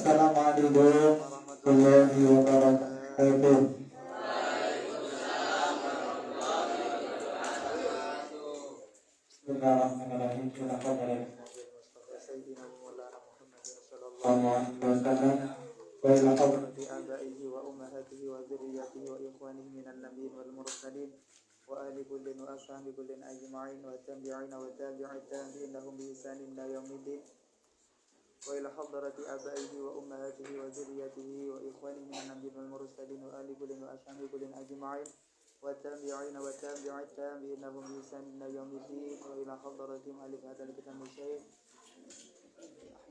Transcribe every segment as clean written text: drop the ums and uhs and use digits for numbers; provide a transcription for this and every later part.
Assalamualaikum warahmatullahi wabarakatuh. Bismillahirrahmanirrahim. Sayyidina Maulana Muhammad sallallahu alaihi wasallam wa ila hadrati abaihi wa ummahatihi wa dzurriyyatihi wa ikhwanihi minan nabiyyin wal mursalin wa ahli kullin wa ashabi kullin ajma'in wa tabi'ina wa tabi'i tabi'in lahum bi ihsanin ila yaumiddin wa ila hadrati abaihi wa ummahatihi wa dzurriyyatihi wa ikhwanihi minan nabiyyin wal mursalin wa ahli kullin wa ashabi kullin ajma'in wa tabi'ina wa tabi'i tabi'in lahum bi ihsanin ila yaumiddin wa ila hadrati mu'allif hadzal kitab Syekh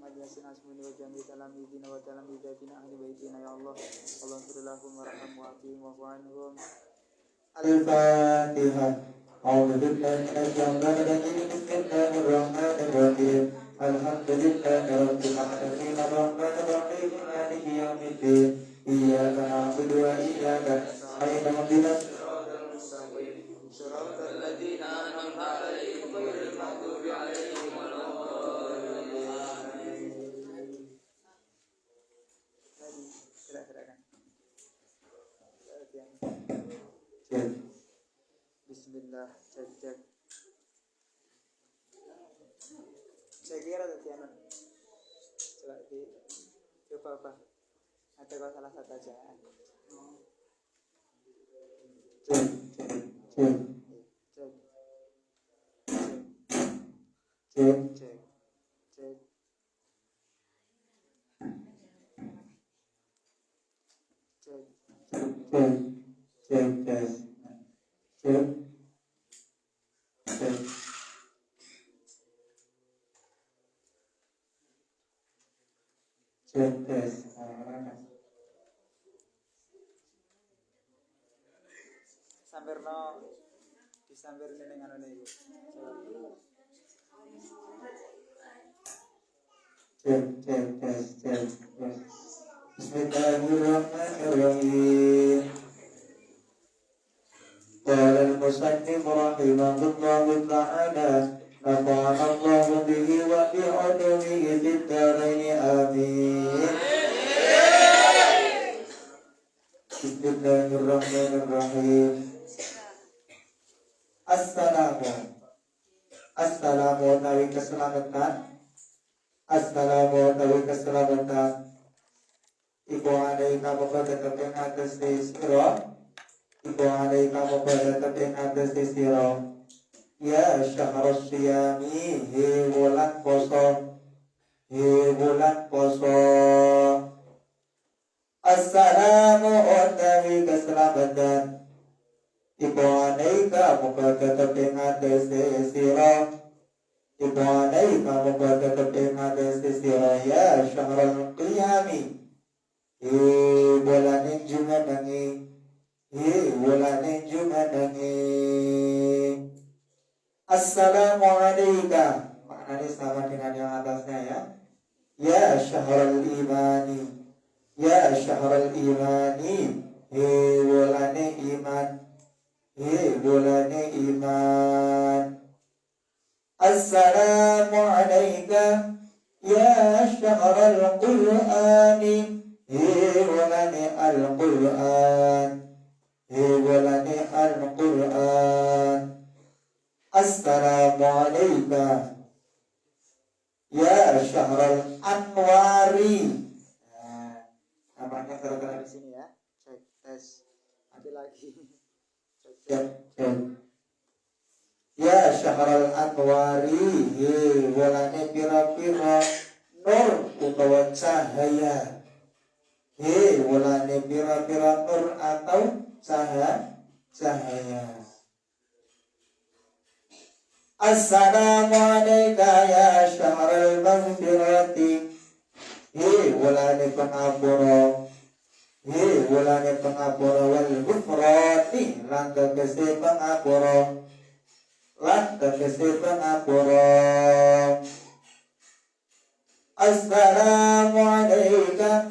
Ahmad Yasin Asmuni wa jami' talamidina wa talamidatina ahli baitina ya Allah Allahumma sholli lahum warhamhum wa'afihim wa'fu anhum. Al-Fatihah. A'udzu billahi minasyaitonir rajim. Bismillahir rahmanir rahim. Alhamdulillahi rabbil alamin arrahmanir rahim maliki yaumiddin. Iyyaka na'budu wa iyyaka nasta'in ihdinas siratal mustaqim siratal ladzina an'amta 'alaihim ghairil maghdubi 'alaihim waladdallin. Bismillah, cek. Saya kira tadi anak coba apa? Ada kalau salah satu aja. Cek. Sampirno disampir ning anane iku. Cek. Bismillahirrahmanirrahim. Qala al-musannif rahimahullahu ta'ala nafa'ana Allahu bihi wa bi 'ulumihi fid dharain amin. Bismillahirrahmanirrahim. Assalamu nawi keselamatan. Assalamu nawi keselamatan. Ibu alaika mubarakat yang atas siro. Ibu alaika mubarakat yang atas siro. Ya syahrus siyami he bulan poso. Assalamu nawi keselamatan. Ibu alaika mubarakat yang atas siro. Ibu alaika mubarakat yang atas siro. Ya syahrul qiyami bulan Jumadani. Assalamu alayka. Maknanya sama dengan yang atasnya ya. Ya syahrul imani. Ya syahrul imani. Bulan iman. Assalamu alayka. Ya syahrul qur'ani. Bulan Al-Quran. Assalamu alayka. Ya syahrul anwari. Namanya gara-gara di sini ya. Cek tes. Ada lagi. Cek. Ya syahrul anwari. Bulan pira-pira nur utawa cahaya. Bulan pira-pira nur atau cahaya. Assalamu alayka ya syahrul maghfirati. Bulan pengapura. Bulan pengapura wal ghufrani. Lan tegese pengapura. Assalamu alayka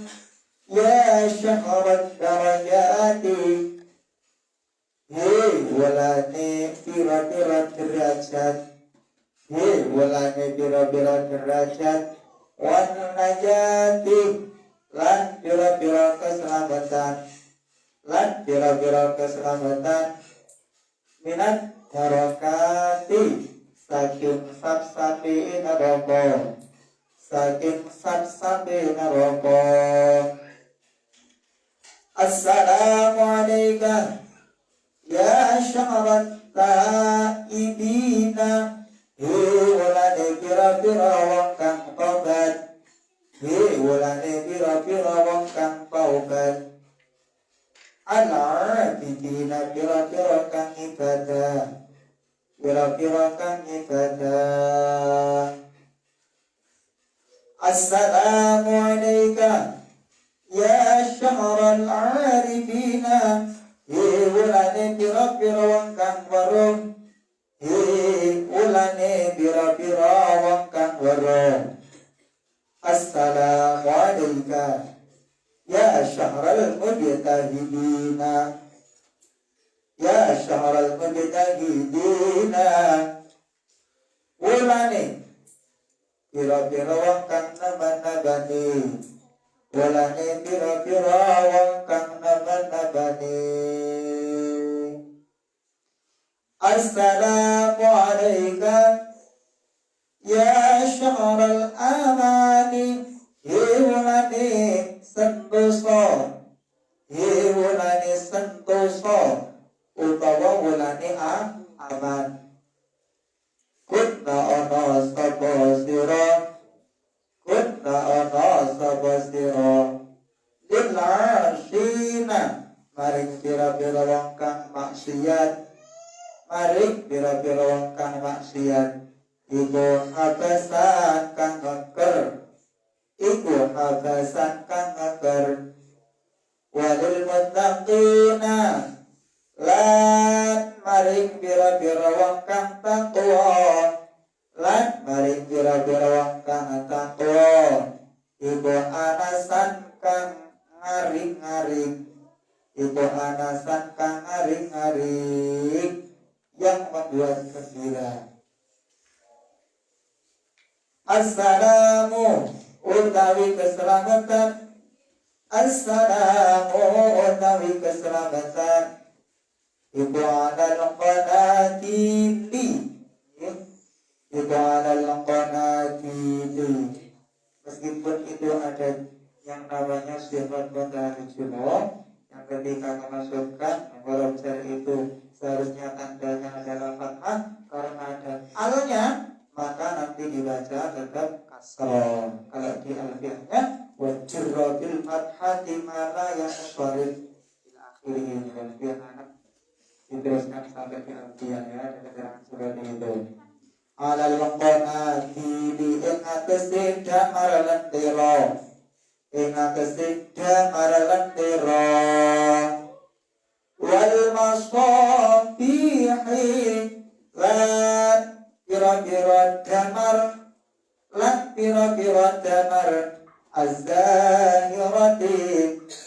ya syahrul darajati. Bulan pira-pira derajat. Bulan pira-pira derajat. Wan najati lan pira-pira keselamatan, lan pira-pira keselamatan minat darokati saking sab-sabi neraka, saking sab-sabi neraka. Assalamu alayka ya syahrat taibina, wulane pira-pira wong kang tobat, wulane pira-pira wong kang taubat, al-abidina pira-pira kang ibadah, pira-pira kang ibadah. Assalamu alayka ya syahral arifina, wulane pira-pira wong kang weruh, wulane pira-pira wong kang weruh. Assalamu alayka ya syahral mujtahidina, ya syahral mujtahidina, wulane pira-pira wong kang naban-nabani, wulane pira-pira wong kang naban-nabani. Assalamu alayka ya syahral amani, wulane sentosa, wulane sentosa utawa wulane aman. Kunna ana sapa sira, kunna ana sapa sira, lillarsina maring pira-pira wong kang maksiat, maring pira-pira wong kang maksiat, iku habasan kang ngeker, iku habasan kang ngeker. Walil muttaqina lan maring pira-pira wong kang takwa, lan maring pira-pira wong kang takwa, iku anasan kang ngaring-ngaring, iku anasan kang ngaring-ngaring yang membuat gembira. Assalamu utawi keselamatan, assalamu utawi keselamatan, iku alal qanatili, iku alal qanatili. Meskipun itu ada yang namanya sifat qanatilo, yang ketika memasukkan huruf jar itu seharusnya tandanya adalah fathah, karena ada alnya maka nanti dibaca tetap kasroh. Kalau di alfiahnya wajurra bil fathati ma la yasharif ila akhirih, alfiah anak diteruskan sampai di alfiah ya, ada keterangan seperti itu. Alal qanati bi atase damar lantira, atase damar lantira, wal masabihi lan pira-pira damar, lan pira-pira damar, az-zahirati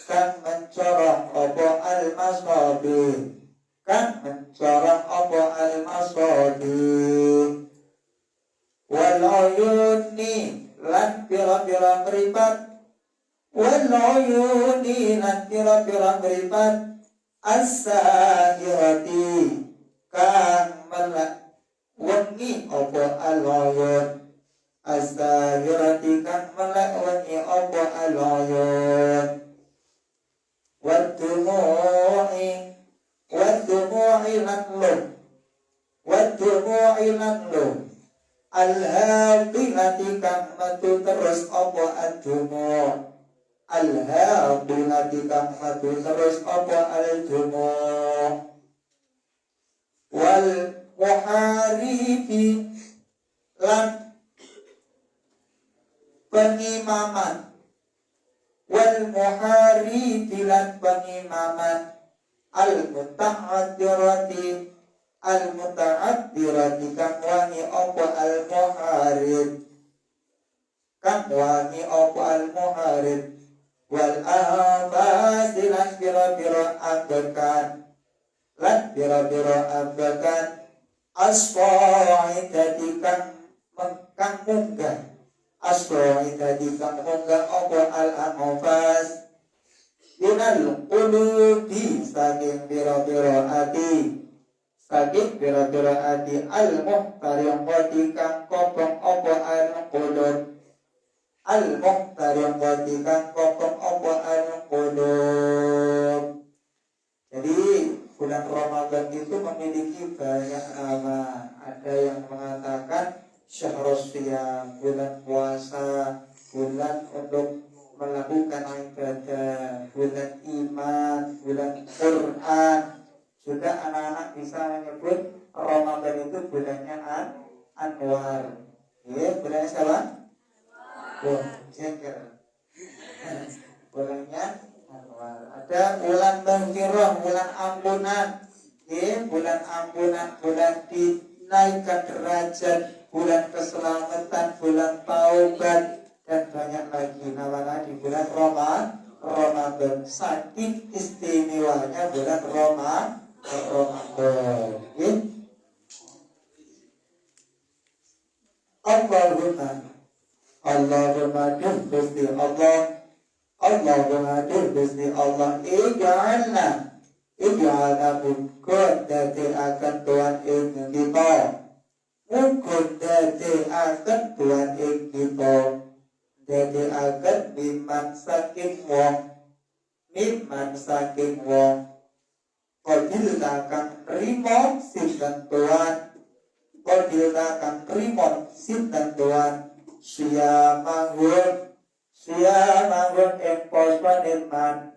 kan mencorong apa al-masabih, kan mencorong apa al-masabih. Wal uyuni lan pira-pira mripat, wal uyuni lan pira-pira mripat, as-zahirati kan melak wengi apa al-uyun, as-zahirati kan melak wengi apa al-uyun. Wad-dumu'i, wad-dumu'i lan lum, wad-dumu'i lan lum, al-haqilati kan matu terus apa ad-dumu', al-haqilati kan matu terus apa al-dumu'. Wal muharibi lan pengimaman, wal muharibi lan pengimaman, al muta'addirati, al muta'addirati kang wangi apa al muharib, kang wangi apa al muharib. Wal ahbasi lan pira-pira ambekan, lan pira-pira ambekan, as-sa'idati kang munggah, asroi dadi kang munggah apa al-anfas minal qulubi saking pira-pira ati saking pira-pira ati al-muhtariqati kang kobong apa al-qulub al-muhtariqati kang kobong apa al-qulub. Jadi bulan Ramadan itu memiliki banyak nama. Ada yang mengatakan syahrus siyam, bulan puasa, bulan untuk melakukan ibadah, bulan iman, bulan Quran. Juga anak-anak bisa menyebut Ramadan itu bulannya Anwar. Ya, bulannya siapa? Oh, jengkel. Bulannya Anwar. Ada bulan Maghfirah, bulan ampunan. Ya, bulan ampunan, bulan dinaikkan derajat, bulan keselamatan, bulan taubat, dan banyak lagi nama-nama di bulan Ramadan. Saking istimewanya bulan Ramadan. Allahumma Gusti Allah, Allahumma Gusti Allah, ij'alna mukun dadi akan Tuhan ing kita, mukun dadi akan Tuhan ing kita, dadi akan miman saking wong Kodil takang rimo sinten Tuhan, kodil takang rimo sinten Tuhan. Sia manggun ing poswan iman,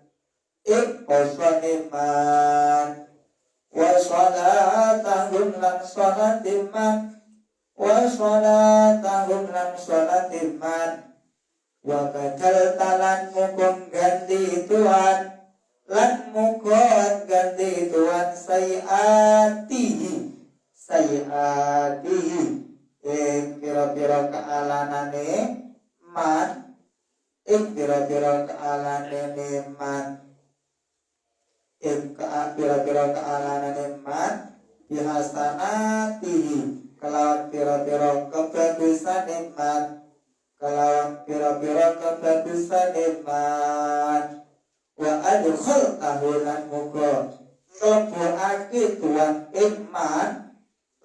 wa sholatahum lan sholat iman, wa badal talan mukung ganti Tuhan, lan mukun ganti Tuhan sayiatihi pira-pira kealanane man, pira-pira kealanane man bihasanatihi kelawan pira-pira kebagusan iman, wa adkhul tahulan muga mlebokake Tuhan iman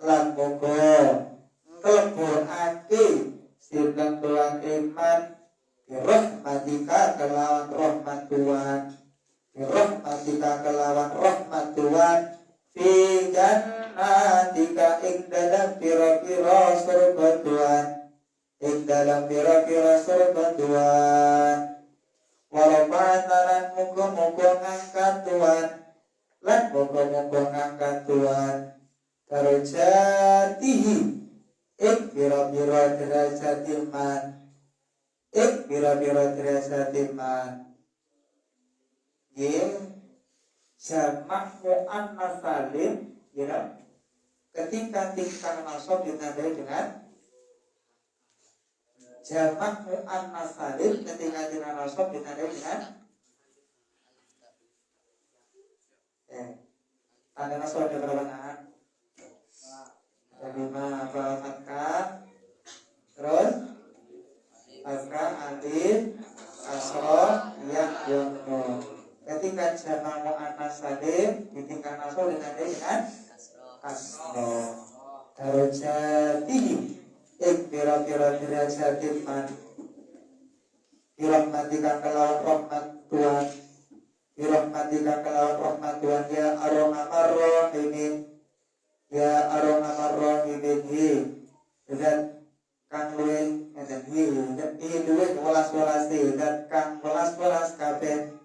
lan muga mlebokake sinten Tuhan iman birahmatika kelawan rahmat Tuhan fi jannatika ing dalam pira-pira surga Tuhan, warabana lan muga-muga ngangkat Tuhan darajatihi ing pira-pira derajat iman, jamak mu'annas salim, ketika tingkah nasab ditandai dengan jamak mu'annas salim, ketika tingkah nasab ditandai dengan tanda nasab ada berapa tangan? Ada 5, fathah, terus fathah, alif, kasroh, ya, nun. Ketika jamak mu'annas salim ditingkah nasab ditandai dengan kasroh. Darajatihi pira-pira derajat iman, birahmatika kelawan rahmat Tuhan, ya arhamar rahimin, zat kang luwih welas-welase, zat kang welas kabeh,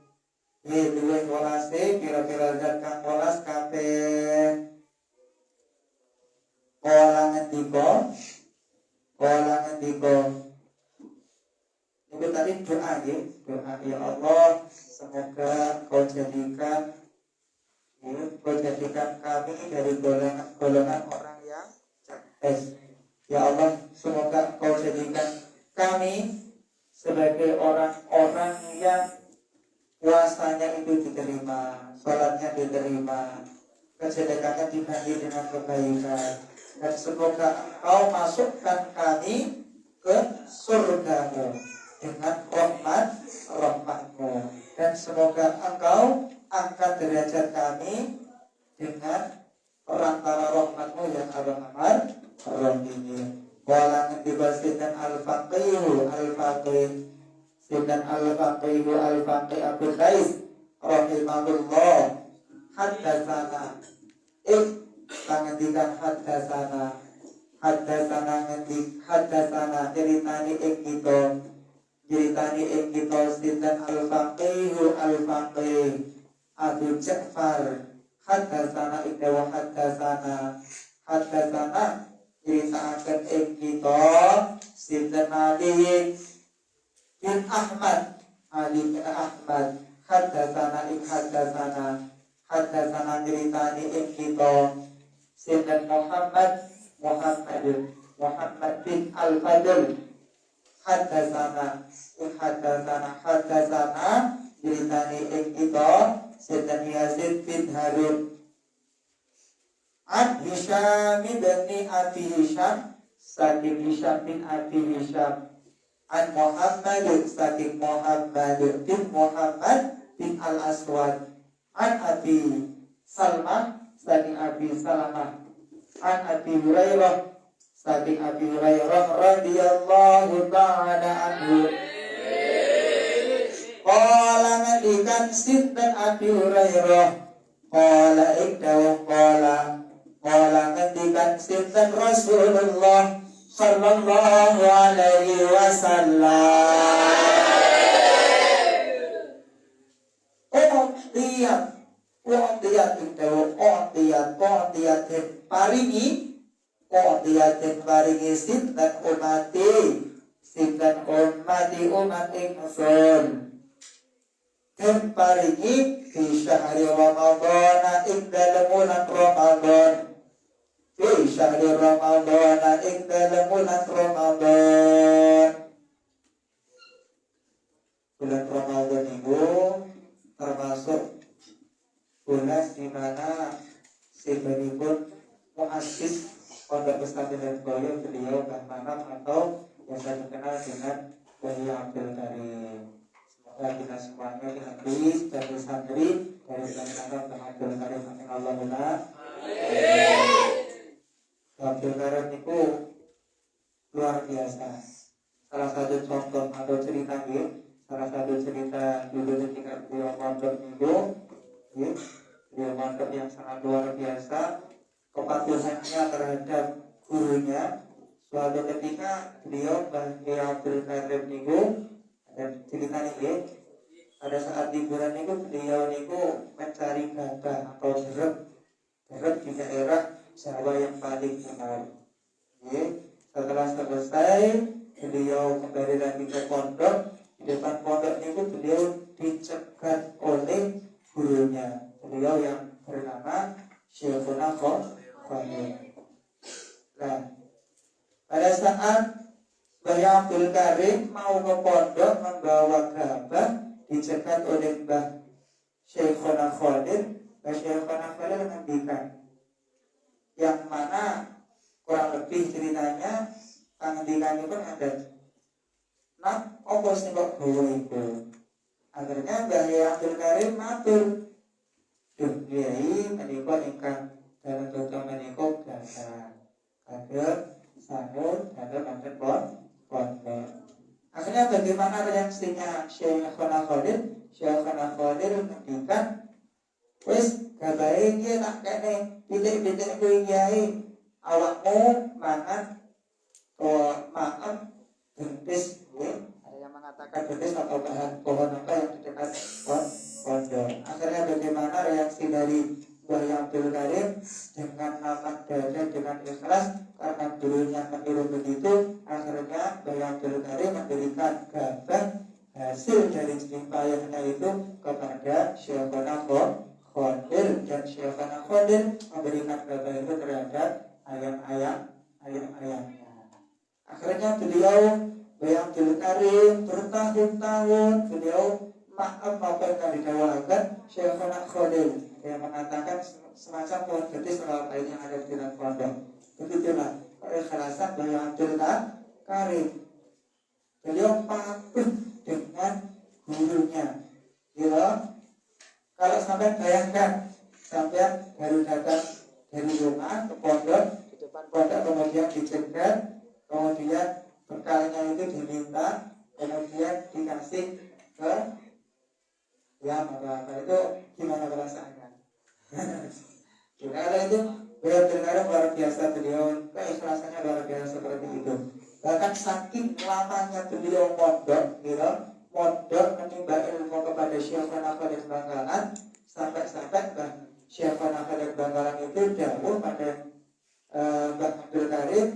luwih welase pira-pira zat kang welas kabeh. Kala ngendika itu tadi doa ya Allah, semoga kau jadikan kami dari golongan orang yang cerdas. Ya Allah, semoga kau jadikan kami sebagai orang-orang yang puasanya itu diterima, sholatnya diterima, kesedekannya diganti dengan kebaikan. Dan semoga Engkau masukkan kami ke surgamu dengan rahmatmu, dan semoga engkau angkat derajat kami dengan perantara rahmatmu yang arhamar rahimin. Wala ngendika sinten al-faqih sinten al-faqih Abu Qais rahimahullah haddatsana pangendikan haddatsana ceritani ing kita sinten al-faqih Abu Ja'far haddatsana ikdawa haddatsana ceritakan ing kita sinten Ali bin Ahmad haddatsana ceritani ing kita sinten Muhammad bin Al-Fadl haddatsana ceritani ing kita sinten Yazid bin Harun an Hisham bin Abi Hisham saking Hisham bin Abi Hisham an Muhammad saking Muhammad bin Al-Aswad an Abi Salmah saking Abi Salamah an Abi Hurairah saking Abi Hurairah radhiyallahu ta'ala anhu qala nadikan sinten Abi Hurairah qala ngendikan sinten Rasulullah sallallahu alaihi wasallam paringi sinten umati umat ingsun dan paringi fi syahri Ramadhan ing dalem bulan Ramadan bulan Ramadan itu termasuk bulan di mana sebenarnya muassis Pondok Pesantren Boyo beliau Manam atau yang saya dikenal dengan Kiai Abdul Karim. Semoga kita semuanya dihadiri dan santri dari Pesantren Abdul Karim Allahumma Abdul Karim itu luar biasa. Salah satu contoh atau cerita dulu ketika beliau mondok itu, beliau mondok yang sangat luar biasa. Kepatuhannya terhadap gurunya. Suatu ketika beliau Kiai Abdul Karim niku ada cerita nih, pada saat liburan niku beliau niku mencari gabah atau jeruk di daerah Jawa yang paling benar. Setelah selesai beliau kembali lagi ke pondok. Di depan pondok niku beliau dicegat oleh gurunya, beliau yang bernama Syekhuna Khalil. Nah, pada saat Kiai Abdul Karim mau ke pondok membawa gabah, dicegat oleh Mbah Syekhuna Khalil. Mbah Syekhuna Khalil menghentikan, yang mana kurang lebih ceritanya penghentikan itu ada. Nah, apa sing kok gawa iku? Akhirnya Mbah Abdul Karim matur, "Duh, Kiai menika ingkang dalam contoh menika gagal. Kaget sangun dalam manten pondok." Akhirnya bagaimana reaksinya Syekhuna Khalil? Syekhuna Khalil menghentikan, "Wis gabahe iki tak kene pitik-pitik kuwi Kiai. Awakmu mangan maaf gentis." Ada yang mengatakan gentis atau bahan pohon apa yang di dekat pondok. Akhirnya bagaimana reaksi dari Mbah Abdul Karim? Dengan lapang dada, dengan ikhlas, karena gurunya menyuruh begitu. Akhirnya Mbah Abdul Karim memberikan gabah hasil dari jerih payahnya itu kepada Syekhuna Khalil, dan Syekhuna Khalil memberikan gabah itu terhadap ayam-ayamnya. Akhirnya beliau Mbah Abdul Karim bertahun-tahun beliau maaf apa yang didakwakan Syekhuna Khalil, yang mengatakan semacam pohon betis kalau lain yang ada di dalam pondok. Begitulah keikhlasan Mbah Abdul Karim. patuh dengan gurunya. Gitu. Kalau sampai bayangkan sampai baru datang dari rumah ke pondok, di depan pondok kemudian dicegat, kemudian bekalnya itu diminta, kemudian dikasih ke ya apa itu gimana perasaannya? Kalau itu benar-benar luar biasa beliau, keikhlasannya luar biasa seperti itu. Bahkan saking lamanya beliau mondok, gitu, mondok menimba ilmu kepada Syekhana Khalid Bangkalan, sampai-sampai Syekhana Khalid Bangkalan itu dawuh pada Mbah Abdul Karim,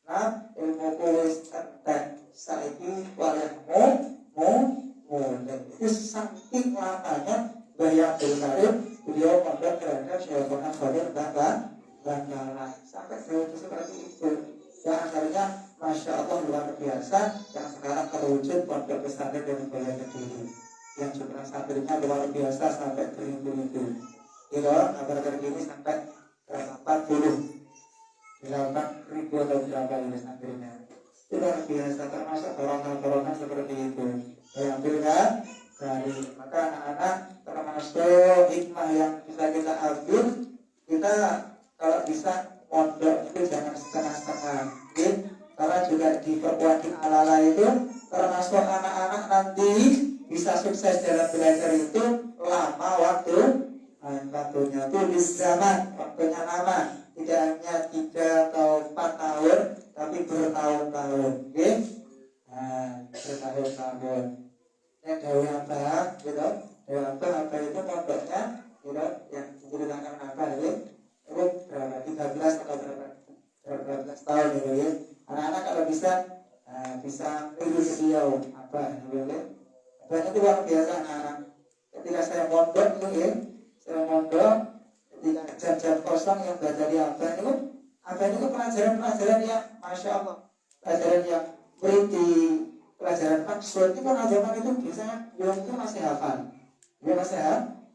nah ilmu kuwis entek saiki wayahmu dan itu saking lamanya Mbah Abdul Karim beliau mondok terhadap Syekhana Khalid Bangkalan sampai jauh seperti itu. Yang akhirnya Masya Allah luar biasa yang sekarang terwujud pondok pesantren dan Buaya Kediri yang jumlah santrinya luar biasa sampai beribu-ribu. Gitu, agar ini sampai 48.000 atau berapa ini santrinya. Itu luar biasa, termasuk golongan-golongan seperti itu. Yang beda dari maka anak-anak termasuk hikmah yang bisa kita ambil, kita kalau bisa mondok itu jangan setengah-setengah, karena juga di perguruan ala-ala itu termasuk anak-anak nanti bisa sukses dalam belajar itu lama waktunya itu di zaman waktunya lama, tidak hanya 3 atau 4 tahun tapi bertahun-tahun, bertahun-tahun. Yang jauh apa, gitu, apa itu mondoknya, gitu, yang diceritakan apa itu berapa 13 atau berapa belas tahun, gitu ya. Anak-anak kalau bisa tiru beliau apa, gitu ya. Dan itu luar biasa anak-anak. Ketika saya mondok itu ya, ketika jam-jam kosong yang belajar di apa itu pelajaran-pelajaran yang Masya Allah, pelajaran yang beriti, pelajaran maksud itu kan zaman itu biasanya beliau itu masih hafal. Dia masih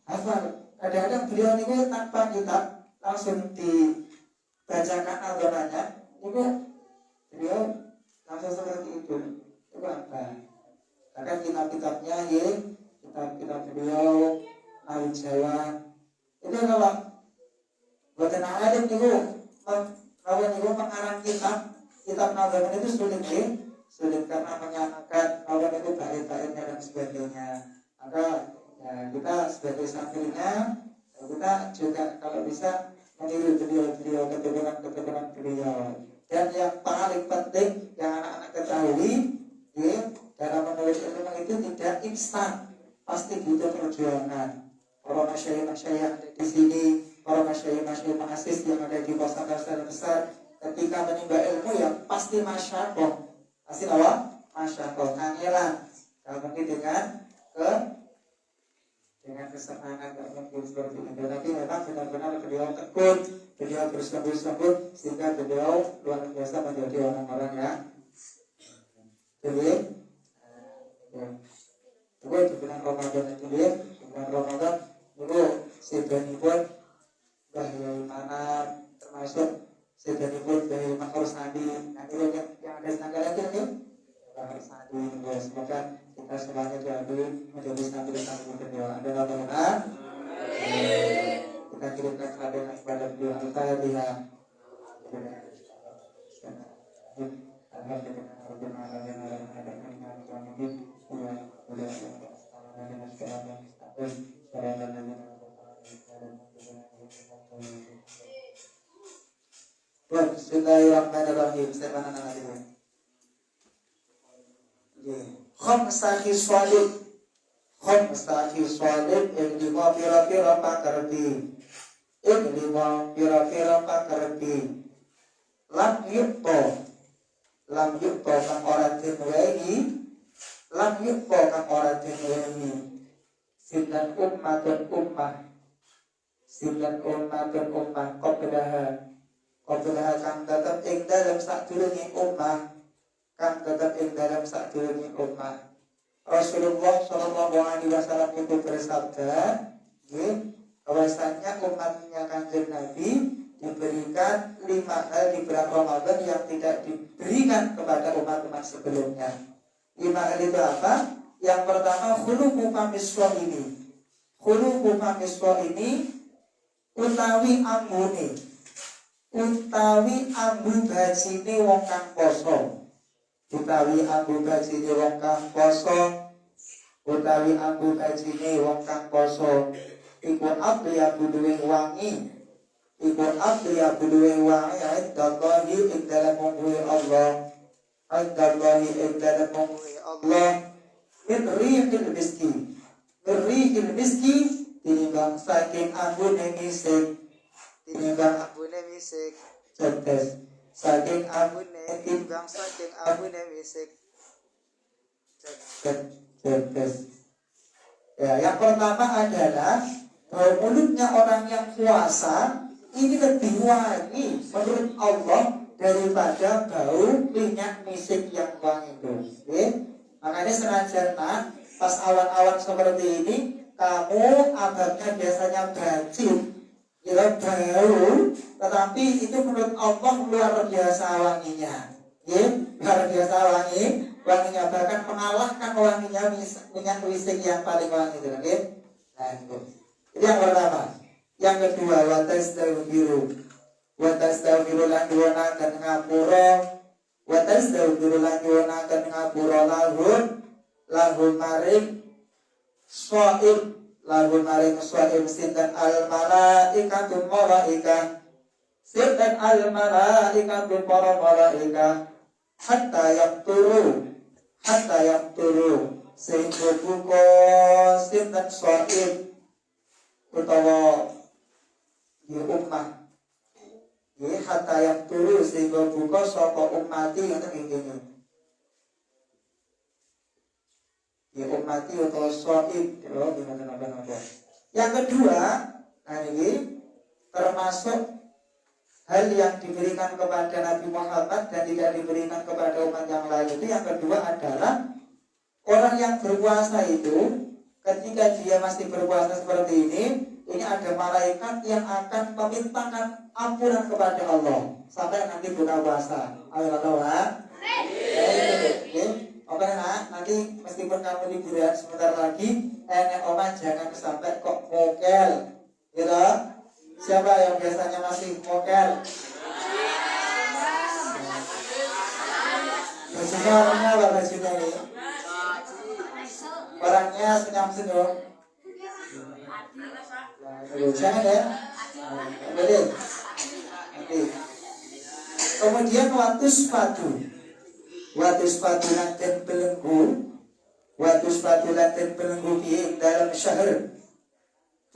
hafal. Kadang-kadang beliau ini tanpa kitab langsung dibacakan agamanya, itu beliau langsung seperti itu. Itu apa? Bahkan kitab-kitabnya ya, kitab-kitab beliau Nawi Jawa itu kalau buatan alim itu mengarang kitab nazaman itu sulit karena menyamakan lawan itu bait-baitnya dan sebagainya. Maka ya, kita sebagai santrinya kita juga kalau bisa meniru beliau keturunan beliau. Dan yang paling penting yang anak-anak ketahui ya, dalam menulis ilmu itu tidak instan, pasti butuh perjuangan. Para masyayikh di sini, para masyayikh pengasis yang ada di pasar-pasar besar, ketika menimba ilmu yang pasti masyarakat, pasti apa? Masyarakat kangelan. Kalau mungkin dengan kesenangan tak mungkin seperti itu. Tapi memang benar-benar beliau tekun, beliau bersungguh-sungguh sehingga beliau luar biasa menjadi orang-orang yang jadi itu bulan Ramadan itu dia, bulan Ramadan itu sebenarnya bagaimana termasuk sebenarnya dari Makor Sandi. Nah itu yang ada di tanggal itu nih Makor Sandi. Semoga kita semuanya jadi menjadi santri-santri beliau. Ada apa-apa? Kita kirimkan sahabat kepada beliau Al-Fatihah. Bismillahirrahmanirrahim. Khamsa khisalib yang lima pira-pira pakerti. Yang lima pira-pira pakerti. Lam yukto kang ora dinwehi. Lam yukto kang ora dinwehi. Sindan ummatun ummah Qablaha kang tetep ing dalam sadurunge ummah, kang tetep ing dalam sadurunge ummah. Rasulullah sallallahu alaihi wasallam itu bersabda, bahwasanya umatnya Kanjeng Nabi diberikan 5 hal di bulan Ramadan yang tidak diberikan kepada umat-umat sebelumnya. 5 hal itu apa? Yang pertama khuluqu famiswa ini. Khuluqu famiswa ini utawi ambune. Utawi ambu bajine wong kang poso. Utawi ambu bajine wong kang poso. Utawi ambu bajine wong kang poso. Iku abya buduwe wangi. Iku abya buduwe wangi indallahi ing dalem mungguhe Allah. Indallahi ing dalem mungguhe Allah. Rihil miski. Rihil miski tinimbang saking ambune misik. Tinimbang ambune misik. Cerdas. Saking ambune tinimbang saking ambune misik. Cerdas. Ya, yang pertama adalah bau mulutnya orang yang puasa ini lebih wangi menurut Allah daripada bau minyak misik yang wangi itu. Makanya senajan pas awan-awan seperti ini kamu agaknya biasanya bacin, ya bau, tetapi itu menurut Allah luar biasa wanginya. Luar biasa wanginya bahkan mengalahkan wanginya minyak misik yang paling wangi itu. Nah, itu yang pertama. Yang kedua, watastaghfiru lan diwonaken ngapura, watastaghfiru lan diwonaken ngapura lahum maring shaim, lahum maring shaim sinten al malaikatu malaika, sinten al malaikatu para malaika hatta yaqturu sehingga buka sinten shaim utawa di ummah hatta yang turu sehingga buka sapa ummati ngoten ngene di ummati utawa shaib apa. Yang kedua, nah ini termasuk hal yang diberikan kepada Nabi Muhammad dan tidak diberikan kepada umat yang lain itu. Yang kedua adalah orang yang berpuasa itu ketika dia masih berpuasa seperti ini ada malaikat yang akan memintakan ampunan kepada Allah sampai nanti buka puasa. Ayo Allah. Oke nanti meskipun kamu liburan sebentar lagi, Oma jangan sampai kok mokel, gitu. Siapa yang biasanya masih mokel? Bajunya orangnya apa bajunya ini? Orangnya senyum-senyum. Jangan ya. Nanti. Kemudian waktu sepatu lanten belenggu fi dalam syahr.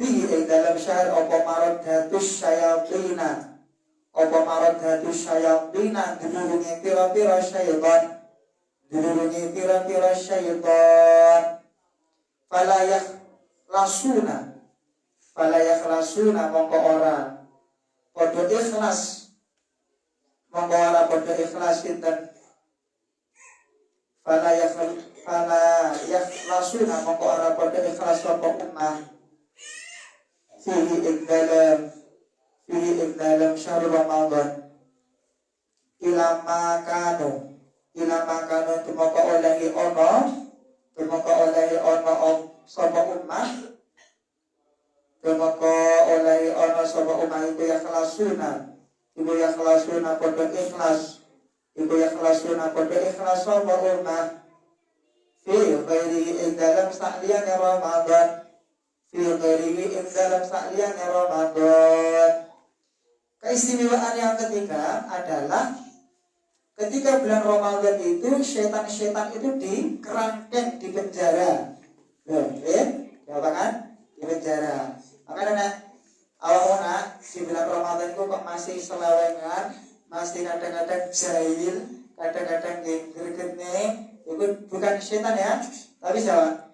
Fi dalam syahr apa maradhatus syayatina. Apa maradhatus syayatina dulunge pira-pira syaitan. Falayah lasuna mongko ora podo ikhlas sinten falayah lasuna mongko ora podo ikhlas sapa ummah fihi ing dalam syahr Ramadan ilama kanu tumaka olehi ono sapa ummah tumaka olehi ono sapa ummah iku ya kelasuna podo ikhlas sapa ummah fi ghairi ing dalam sakliyane Ramadan. Keistimewaan yang ketiga adalah ketika bulan Ramadan itu setan-setan itu dikerangkeng di penjara. Apa kan? Di penjara. Makanya awak di bulan Ramadan itu kok masih selewengan, masih kadang-kadang jahil, kadang-kadang gregetne, itu bukan setan ya, tapi siapa?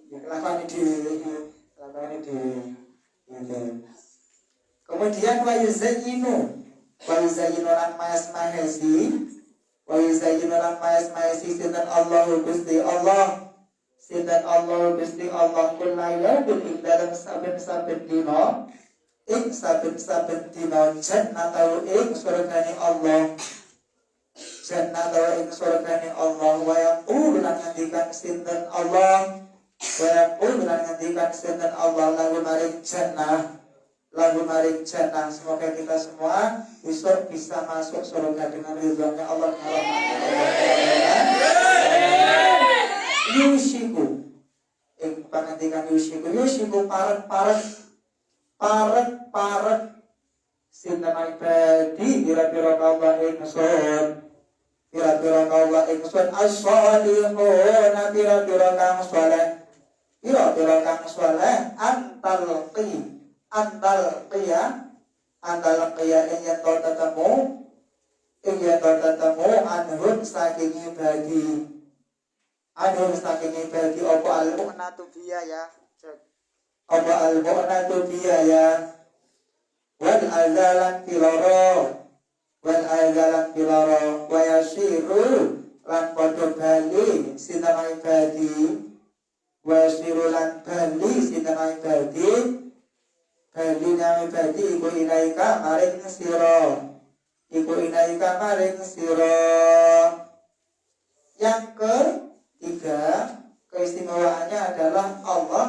Kelakuan di. Kemudian wa yuzayyinu lan mahesi sinten Allah Gusti Allah kullayaudun ing dalam saben-saben dina jannatahu ing surgane Allah jannah wa ing surgane Allah wa yaqulu lan ngendikan sinten Allah wa yaqulu lan ngendikan sinten Allah lagu maring jannah semoga kita semua bisa masuk surga dengan ridhonya Allah yushiku ing pangandikan yushiku parek sinten ibadi pira-pira Allah ingsun as-shalihuna pira-pira kang saleh antal qiyah ing yen tetemu anhum saking ibadi apa Mu'natu biaya cek al-mu'natu biaya wal azalan piloro wa yasiru lan padha bali sinten ibadi bali nang ibadi iku ilaika maring sira yang ketiga keistimewaannya adalah Allah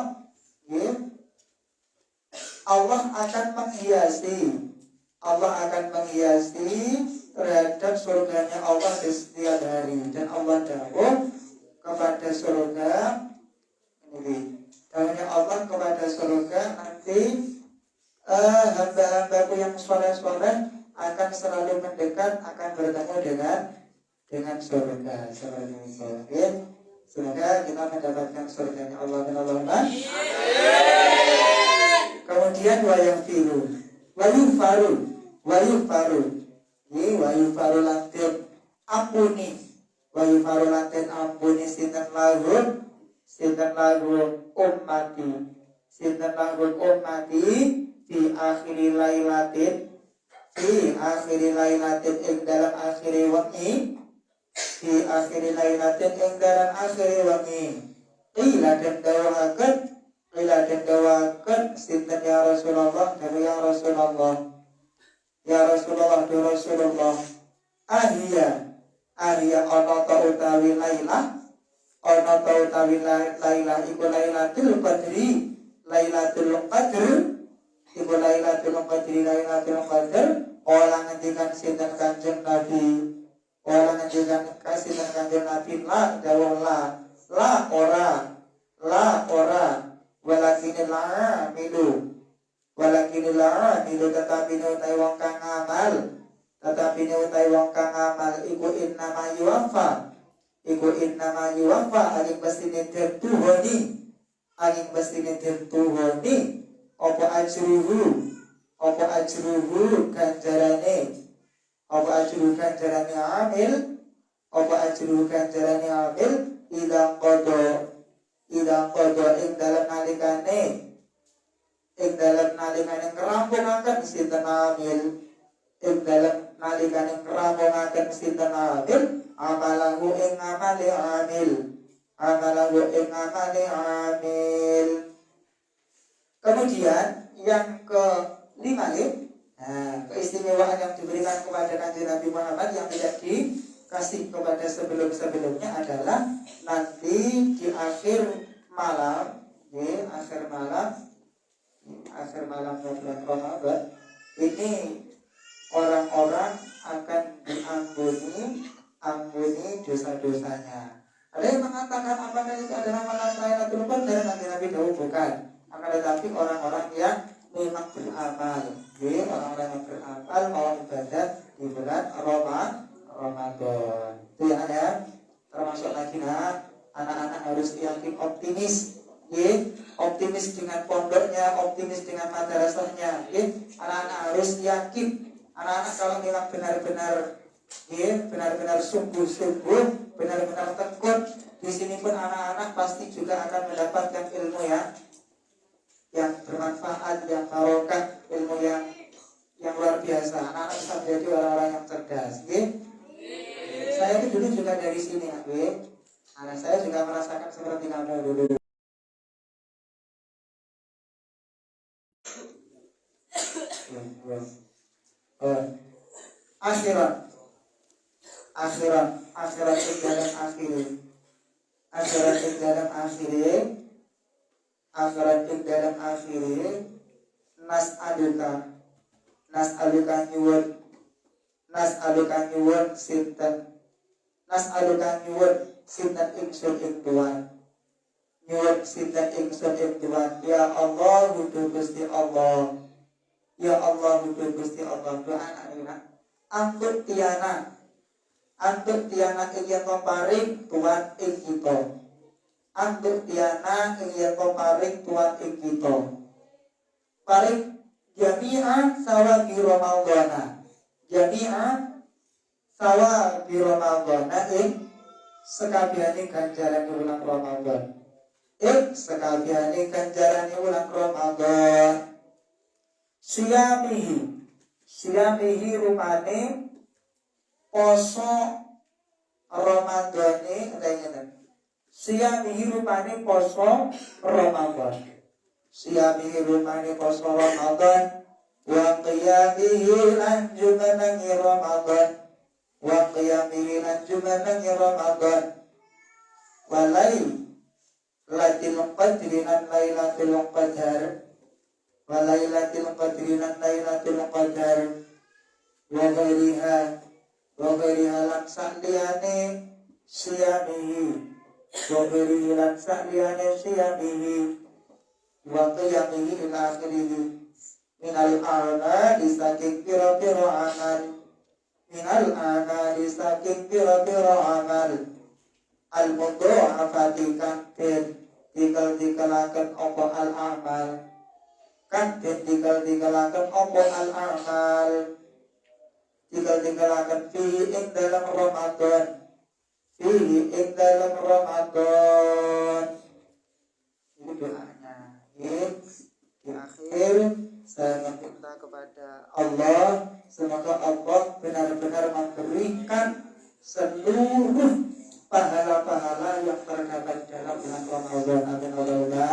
akan menghiasi terhadap surganya Allah di setiap hari. Dan Allah dawuh kepada surga Allah kepada surga nanti hamba-hambaku yang soleh-soleh akan selalu mendekat, akan bertemu dengan surga. Semoga kita mendapatkan surganya Allah dan Allah. Kemudian wayufaru lantin ampuni sinten lagu ummati fi akhiri lailatin ing dalam akhiri wengi qila dan dawakan sinten ya Rasulullah ahia ana ta utawi lailah iku lailatul qadr ora ngendikan sinten Kanjeng Nabi la ora walakinil amilu tetapi utai wong kang amal iku innama yuwaffa angin bestine dituhoni apa ajruhu ganjarane amil idang kodo ing dalam nalikane ngrampungaken sinten amil amalahu ing amale amil. Kemudian yang kelima keistimewaan yang diberikan kepada Kanjeng Nabi Muhammad yang tidak dikasih kepada sebelum-sebelumnya adalah nanti di akhir malam bulan Ramadan ini orang-orang akan diampuni dosa-dosanya. Ada yang mengatakan apakah itu adalah malam Lailatul Qadar? Nabi dahulu bukan. Akan tetapi orang-orang yang memang beramal, orang-orang yang beramal mau ibadah di bulan Ramadan. Itu ya, termasuk lagi anak-anak harus yakin optimis dengan pondoknya, optimis dengan madrasahnya. Anak-anak harus yakin. Anak-anak kalau memang benar-benar sungguh-sungguh, benar-benar tekun, di sini pun anak-anak pasti juga akan mendapatkan ilmu yang bermanfaat, yang barokah, ilmu yang luar biasa. Anak-anak bisa menjadi orang-orang yang cerdas. Saya itu dulu juga dari sini, anak saya juga merasakan seperti kamu dulu. akhirat ing dalam akhire nas aluka sinten ingsun ing Tuhan nyuwun sinten ingsun ing Tuhan ya Allah Gusti Allah ya Allah Gusti Allah doa anak antut tiana ing yen paring Tuhan ing kita antut tiana ing yen paring Tuhan ing kita paring jami'an sawa bi Ramadhana ing sekabehane ganjaran wulan Ramadan siyamihi rupane poso Ramadane siyamihi rupane poso Ramadan wa qiyamihi lan jumenengi Ramadan walai latil qadri nan lailatul qadar wa ghairiha lan sa'liyane siyamihi wa qiyamihi ila akhirihi minal a'mali saking pira-pira amal al-mudha'afati kang dikalaken apa al-amal fihi ing dalam Ramadan ini doanya di akhir saya meminta kepada Allah semoga Allah benar-benar memberikan seluruh pahala-pahala yang terdapat dalam bulan Ramadan. Amin Allahumma.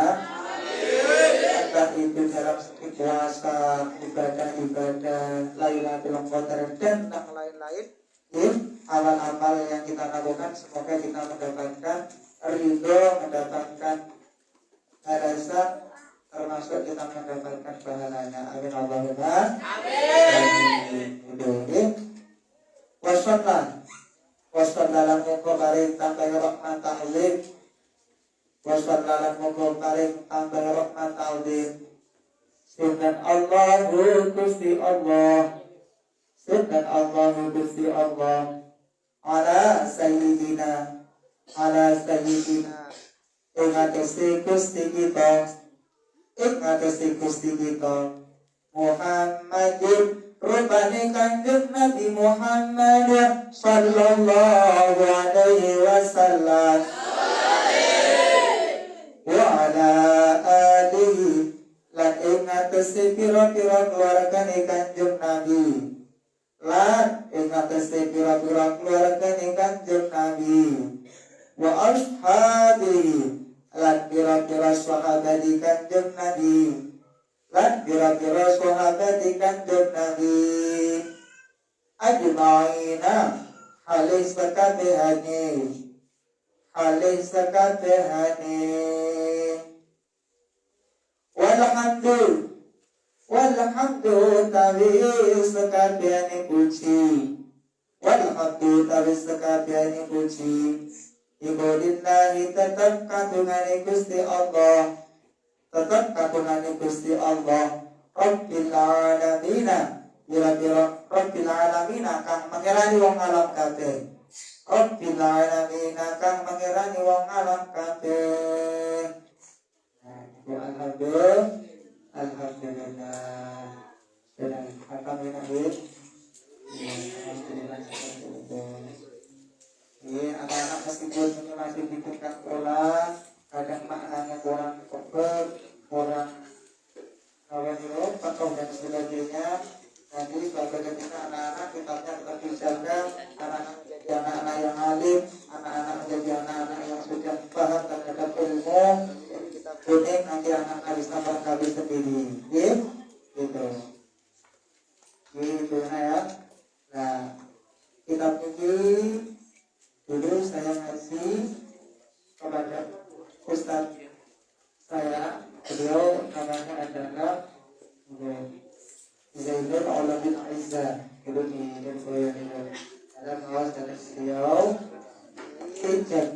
Entah itu dalam segi puasa, ibadah, Lailatul Qadar dan yang lain-lain. Amal-amal yang kita lakukan semoga kita mendapatkan ridho, mendapatkan balasan, termasuk kita mendapatkan pahalanya. Amin Allahumma. Amin. Wasallallahu muka paring tambah rahmat ta'lim Sundan Allahu Gusti Allah ala sayyidina ingatasi Gusti kita Muhammadin rupane kanjeng Nabi Muhammad sallallahu alaihi wasallam wa ala alihi lan ingatasi pira-pira keluargane kanjeng Nabi wa ashabihi lan pira-pira sahabat kanjeng Nabi ajma'ina halih sakabehane walhamdu tawi sakabehane puji ibadillahi tetap kagungane Gusti Allah Rabbil alamina Rabbil alamina kang mengerani wong alam kabeh alhamdulillah sedang alhamdulillah anak-anak meskipun ini masih di tingkat sekolah kadang maknanya kurang patuh dan sebagainya. Nanti sebagai ketika anak-anak kitabnya tetap dijaga, anak-anak menjadi anak-anak yang alim, anak-anak menjadi anak-anak yang sudah paham terhadap ilmu. Jadi kita kuning nanti anak-anak bisa berkali sendiri, gitu. Gitu ya. Nah, kitab ini Ustaz saya, beliau namanya adalah Zainul Ulumul Izzah, itu di info yang itu ada kawas dari beliau. Tidak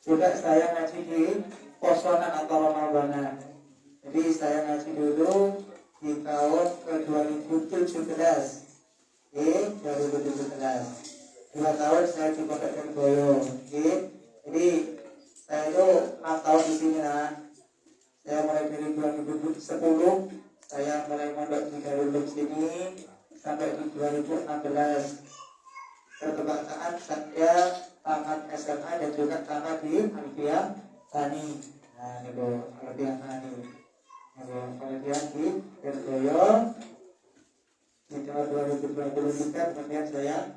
juga saya ngaji di posonan atau Ramadan. Jadi saya ngaji dulu di tahun ke 2017. 2017. 2 tahun saya di Pondok Lirboyo. Jadi saya itu 6 tahun di sini nah. Saya mulai dari 2010 saya mulai mondok di Darul Ulum sini sampai di 2016. Kebangsaan saya tamat SMA dan juga tamat di Alfiah Tani. Nah, itu Alfiah Tani. Kemudian di Lirboyo di tahun 2023 kemudian saya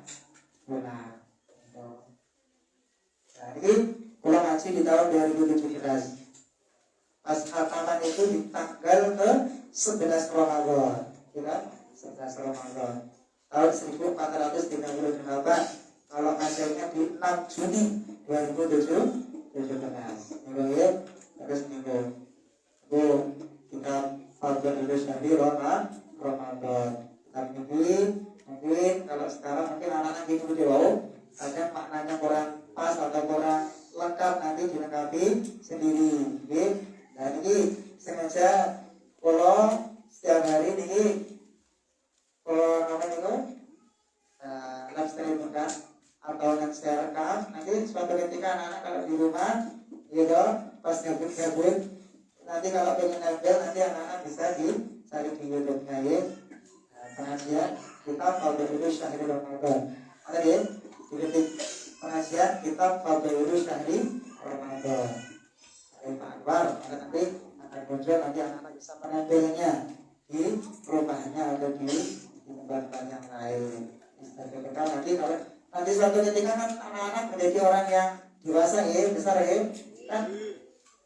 pulang. Jadi pulang ngaji di tahun 2017. Pas khataman itu di tanggal ke 11 Ramadan, ya, 11 Ramadan tahun 1438. Kalau hasilnya di 6 Juni 2017. Ya, terus minggu. Kita Fadl Indonesia di Ramadan. Tapi mungkin kalau sekarang mungkin anak-anak gitu jauh ada maknanya kurang pas atau kurang lengkap, nanti dilengkapi sendiri. Dan ini sengaja kalau setiap hari ini kalau namanya itu live streaming kan atau yang saya rekam, nanti suatu ketika anak-anak kalau di rumah gitu pas gabut nanti kalau pengen ngambil nanti anak-anak bisa dicari di YouTube-nya ya. Pengajian kitab Fadlul Syahri Ramadan. Ada ya? Diketik pengajian kitab Fadlul Syahri Ramadan. Ada Pak Anwar, nanti akan muncul, nanti anak-anak bisa mengambilnya di rumahnya atau di tempat yang lain. Nanti kalau nanti suatu ketika kan anak-anak menjadi orang yang dewasa ya, besar ya, kan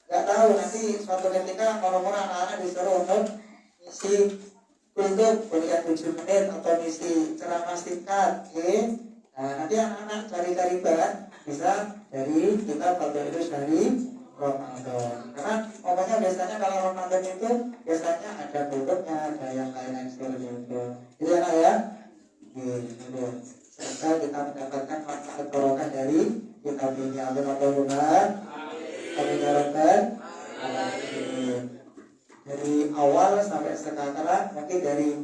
nggak tahu nanti suatu ketika orang-orang anak-anak disuruh untuk isi untuk berikan 7 menit atau misi ceramah singkat, ya. Nah, nanti anak-anak cari-cari bahan bisa dari kitab Fadlul Syahri Ramadan. Karena pokoknya biasanya kalau Ramadan itu biasanya ada bentuknya, ada yang lain-lain seperti itu. Itu enak ya. Gitu. Serta kita mendapatkan manfaat barokah dari kitab ini. Alhamdulillah. Alhamdulillah. Dari awal sampai sekarang mungkin dari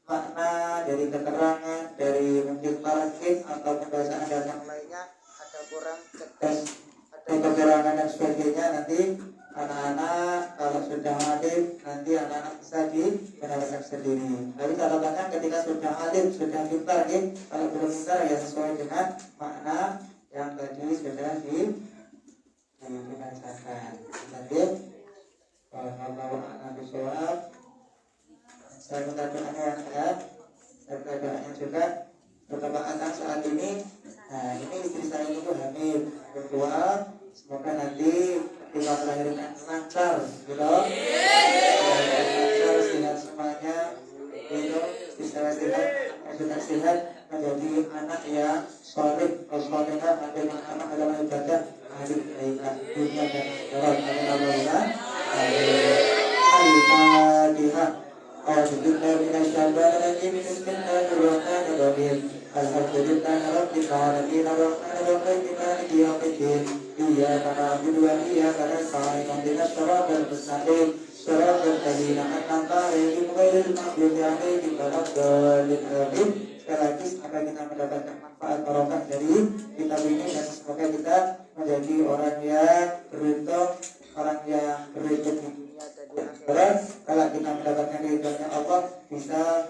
makna, dari keterangan, dari mungkin tarikh atau pembahasan dan yang lainnya ada kurang cerdas, ada kekurangan dan sebagainya. Nanti anak-anak kalau sudah alim nanti anak-anak bisa dibenarkan sendiri. Tapi catatannya ketika sudah alim, sudah pintar, kalau belum pintar ya sesuai dengan makna yang tadi sudah dibacakan. Nanti kalau Nabi Sholat saya minta doanya ya, serta doanya juga betapa anak saat ini. Nah ini istri saya ini hamil kedua, semoga nanti kita melahirkan lancar gitu, lancar sehat semuanya gitu, bisa sehat, sudah sehat menjadi anak yang solid, solehah, ada yang anak adalah ibadah hari kebaikan dunia dan akhirat. Al-Fatihah. A'udzubillahi minasyaitonir rajim. Bismillahirrahmanirrahim. Alhamdulillahi rabbil alamin. Arrahmanirrahim. Maliki yaumiddin. Iyyaka na'budu wa iyyaka nasta'in. Ihdinas siratal mustaqim. Siratal ladzina an'amta 'alaihim ghairil maghdubi 'alaihim waladdallin. Amin. Sekali lagi semoga kita mendapatkan manfaat barokah dari kitab ini dan semoga kita menjadi orang yang beruntung, orang yang beruntung di dunia dan di akhirat. Kalau kita mendapatkan ridhonya Allah bisa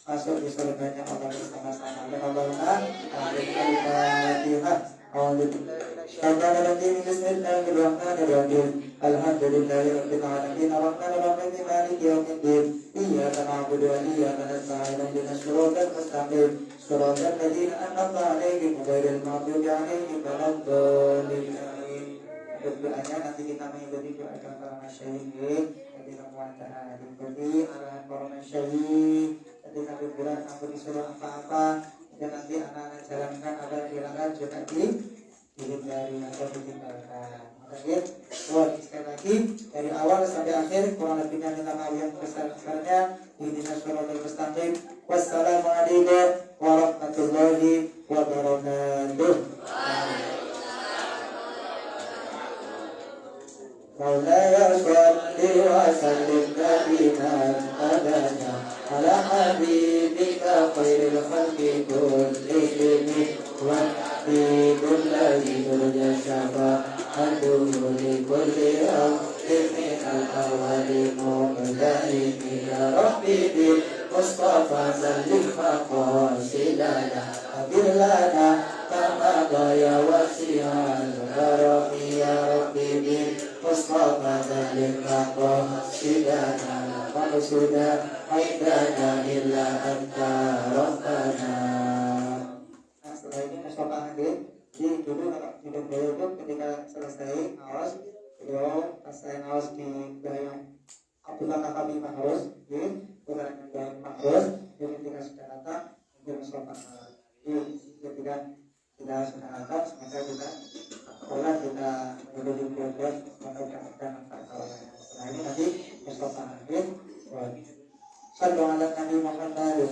masuk di surganya Allah bersama-sama. Allahumma amin. Al-Fatihah. Bismillahirrahmanirrahim. Alhamdulillahirabbil alamin. Arrahmanirrahim. Maliki yaumiddin. Iyyaka na'budu wa iyyaka nasta'in. Ihdinas siratal mustaqim. Siratal ladzina an'amta 'alaihim ghairil maghdubi 'alaihim waladdallin. Doanya nanti kita mengikuti doa para masyayikh, ketika muatan diikuti arahan para masyayikh, ketika liburan aku disuruh apa-apa, dan nanti anak-anak jalankan apa yang dilarang juga dihindari atau ditinggalkan. Terakhir, sekali lagi dari awal sampai akhir kurang lebihnya minta maaf yang besar-besarnya. Ihdinas shiratal mustaqim. Wassalamualaikum warahmatullahi wabarakatuh. مولاي صل وسلم دائما ابدا على حبيبك خير الخلق كلهم والحبيب الذي ترجى شفاعته لكل امر من الاول مقترب يا ربي بالمصطفى سلم مقاصدنا اغفر لنا كما ضيا وسع الكرم يا ربي بالمصطفى سلم مقاصدنا مقصودا عندنا الا انت ربنا. Setelah ini Mustafa hadir di dulu hidup beliau itu ketika selesai ngawas beliau selesai ngawas di Gayam Abdullah Kakami Mahrus di bukan Gayam Mahrus jadi ketika sudah datang di Mustafa ketika kita sudah datang maka kita sekolah kita dulu di program maka kita akan setelah ini nanti Mustafa hadir sallu ala Nabi Muhammad